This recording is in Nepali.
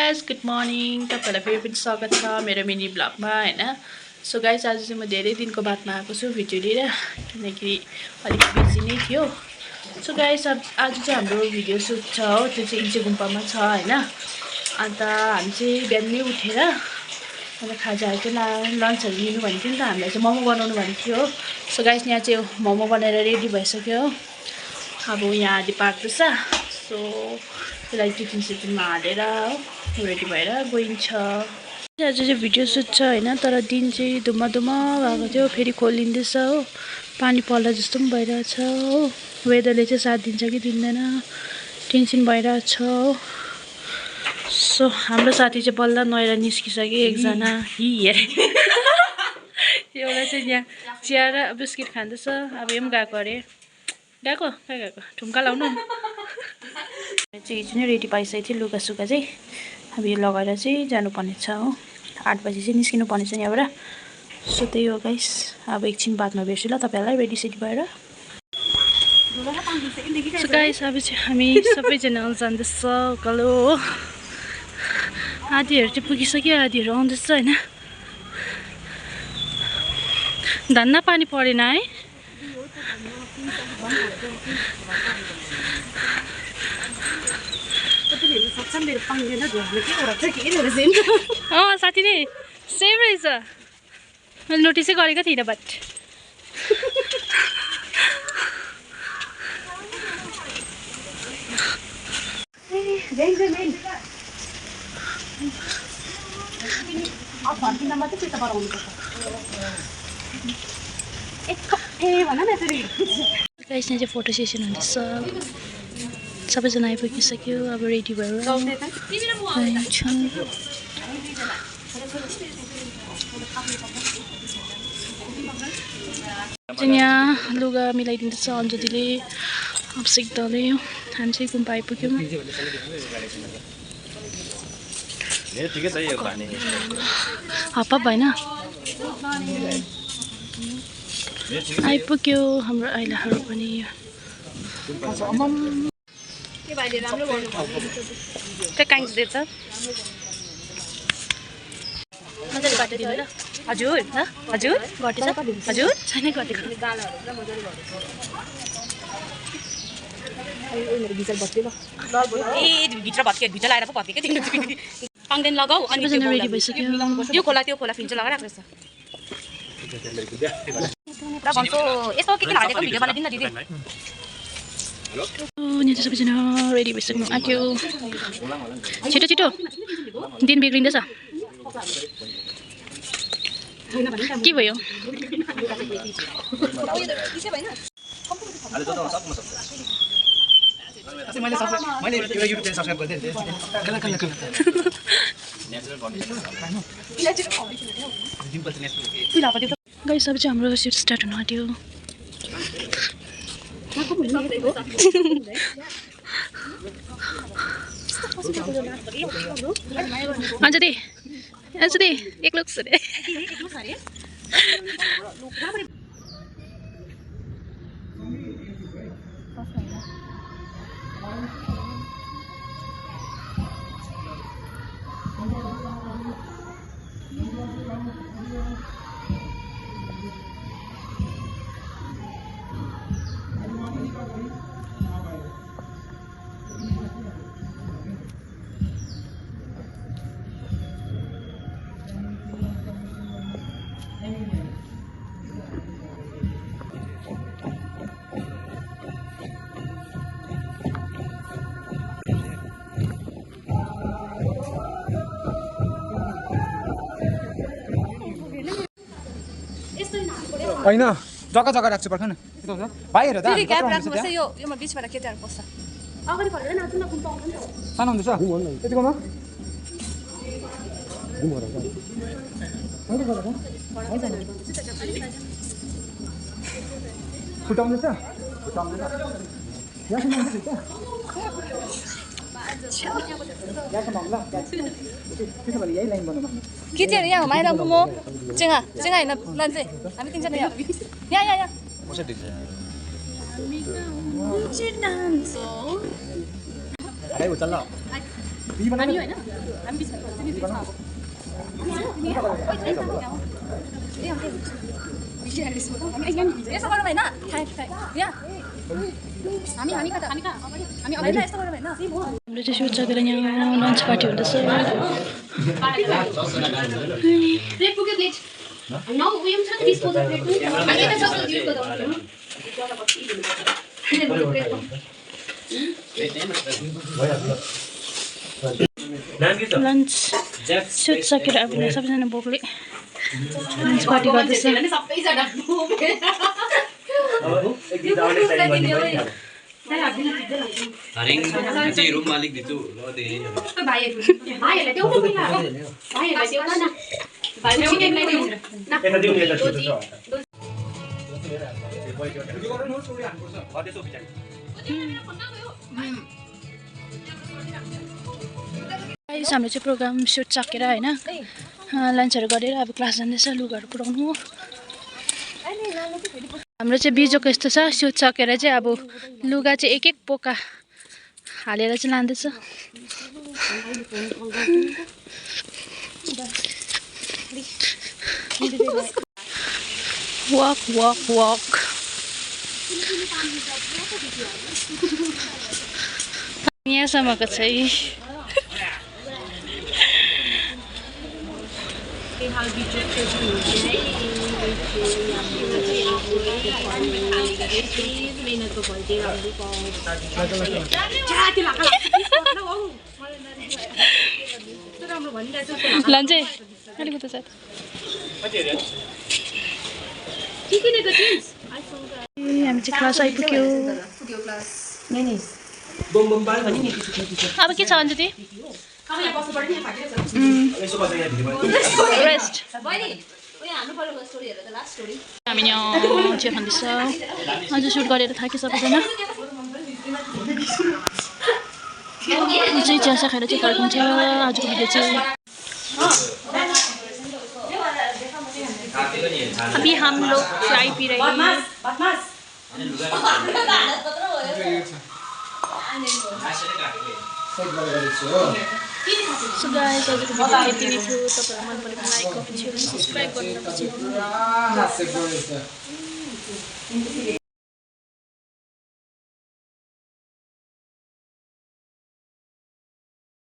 गाइस गुड मर्निङ तपाईहरुलाई फेरि पनि स्वागत छ मेरो मिनी ब्लगमा हैन। सो गाइस आज चाहिँ म धेरै दिनको बादमा आएको छु भिडियो लिएर किनकि अलिक बिजी नै थियो। सो गाइस आज चाहिँ हाम्रो भिडियो सुट छ हो, त्यो चाहिँ इन्चे गुम्पामा छ हैन। अन्त हामी चाहिँ बिहानै उठेर अनि खाजाहरु चाहिँ लन्चहरु लिनु भनेको नि त, हामीलाई चाहिँ मोमो बनाउनु भनेको थियो हो। सो गाइस यहाँ चाहिँ मोमो बनाएर रेडी भइसक्यो हो। अब यहाँ आदि पाक्दैछ। सो त्यसलाई टिफिन सिफिनमा हालेर रेडी भएर गइन्छ। आज चाहिँ भिडियो सुट छ हैन, तर दिन चाहिँ धुम्म भएको थियो, फेरि खोलिँदैछ हो। पानी पर्ला जस्तो पनि भइरहेछ हो। वेदरले चाहिँ साथ दिन्छ कि दिँदैन टेन्सन भइरहेछ हो। सो हाम्रो साथी चाहिँ बल्ल नुहाएर निस्किसक्यो एकजना। हेरे एउटा चाहिँ यहाँ चिया र बिस्किट खाँदैछ। अब यो पनि गएको अरे, गएको कहाँ गएको ठुम्का लाउनु चाहिँ हिजो नै रेडी पाइसकेको थियो लुगा सुगा चाहिँ। अब यो लगाएर चाहिँ जानुपर्ने छ हो। 8 बजी चाहिँ निस्किनु पर्ने छ यहाँबाट। सो त्यही हो गाइस, अब एकछिन बादमा भेट्छु ल तपाईहरुलाई रेडी सेडी भएर। सो गाइस अब चाहिँ हामी सबैजना जाँदैछ उकालो हो। आधीहरू चाहिँ पुगिसक्यो, आधीहरू आउँदैछ हैन। धन्न पानी परेन है। साथी नै सेम रहेछ, मैले नोटिसै गरेको थिइनँ बट गाइस यहाँ चाहिँ फोटो सेसन हुँदैछ। सबैजना आइपुगिसक्यो, अब रेडी भएर यहाँ लुगा मिलाइदिँदैछ अन्जलीले। अब सिक्दले हामी चाहिँ गुम्पा आइपुग्यौँ। हप भएन आइपुग्यो हाम्रो आइलाहरू पनि। हजुर हजुर घटेछ हजुर छैन घटेको। भित्र भत्के भित्र लाएर पो भत्केकै तिम्रो पाङ्देन लगाऊ अनि रेडी भइसक्यो। त्यो खोला फिन्च लगाएर रहेछ र भन्छु यस्तो के हालेको भिडियो बनाइदिनु न दिदी। यहाँ चाहिँ सबैजना रेडी भइसक्नु आँट्यो। छिटो छिटो दिन बिग्रिँदैछ। के भयो? गाइस अब चाहिँ हाम्रो सिट स्टार्ट हुन आँट्यो। अन्जली अन्जली एक लोक सरे हैन जग्गा जग्गा राख्छु पर्खन भाइ हेर त फेरि ग्याप राख्नुपर्छ। यो योमा बीचबाट केटाहरु पस्छ। अगाडि फर्केर नाच्नु न कुन पाउँदैन नि त। सानो हुँदैछ यतिकोमा फुटाउँदैछ यहाँसम्म आउँदैछ त यहाँसम्म आउँला त्यसो भए यही लाइन बनाउनु। केटीहरु यहाँ माइला मोमो चेंगा चेंगा हैन लान्छे हामी किन्छ नि यहाँ यहाँ यहाँ कसरी दिन्छ हामी डान्स अरे उचल ल हामी होइन हामी बिचमा तिमी बिचमा अब यसो गरौँ होइन यहाँ हामी हामी कता हामी कहाँ हामी अगाडि यस्तो गरौँ होइन हाम्रो चाहिँ सुट सकेर यहाँ लन्च पार्टी हुँदैछ प्लेट पुग्यो प्लेट न उयो छ नि डिस्पोजल प्लेट पनि अनि यता छ युज गर्दा लन्च सुट सकेर अब सबैजना भोकले लन्च पार्टी गर्दैछ सबैजना हरिङ चाहिँ रुम मालिक दिन्छु ल भाइहरूलाई देऊ न भाइहरूलाई देऊ न भाइलाई देऊ न गाइस हाम्रो चाहिँ प्रोग्राम सुट सकेर होइन लन्चहरू गरेर अब क्लास जाँदैछ लुगाहरू पुऱ्याउनु हाम्रो चाहिँ बिजोको यस्तो छ सुट सकेर चाहिँ अब लुगा चाहिँ एक एक पोका हालेर चाहिँ लाँदैछ वक वक वक यहाँसम्मको चाहिँ लन्चै अलिकति साथ हामी चाहिँ क्लास आइपुग्यो अब के छ अञ्जली रेस्ट हामी यहाँ चिया खाँदैछ अझ सुट गरेर थाक्यो सबैजना चाहिँ चिया खाएर चाहिँ फर्किन्छ आजको भिडियो चाहिँ अभी हम लोग चाय पी रहे हैं सो गाइस आजको भिडियो यति नै थियो तपाईँलाई मन परेको लाइक कमेन्ट सेयर सब्सक्राइब गर्न नबिर्सिनु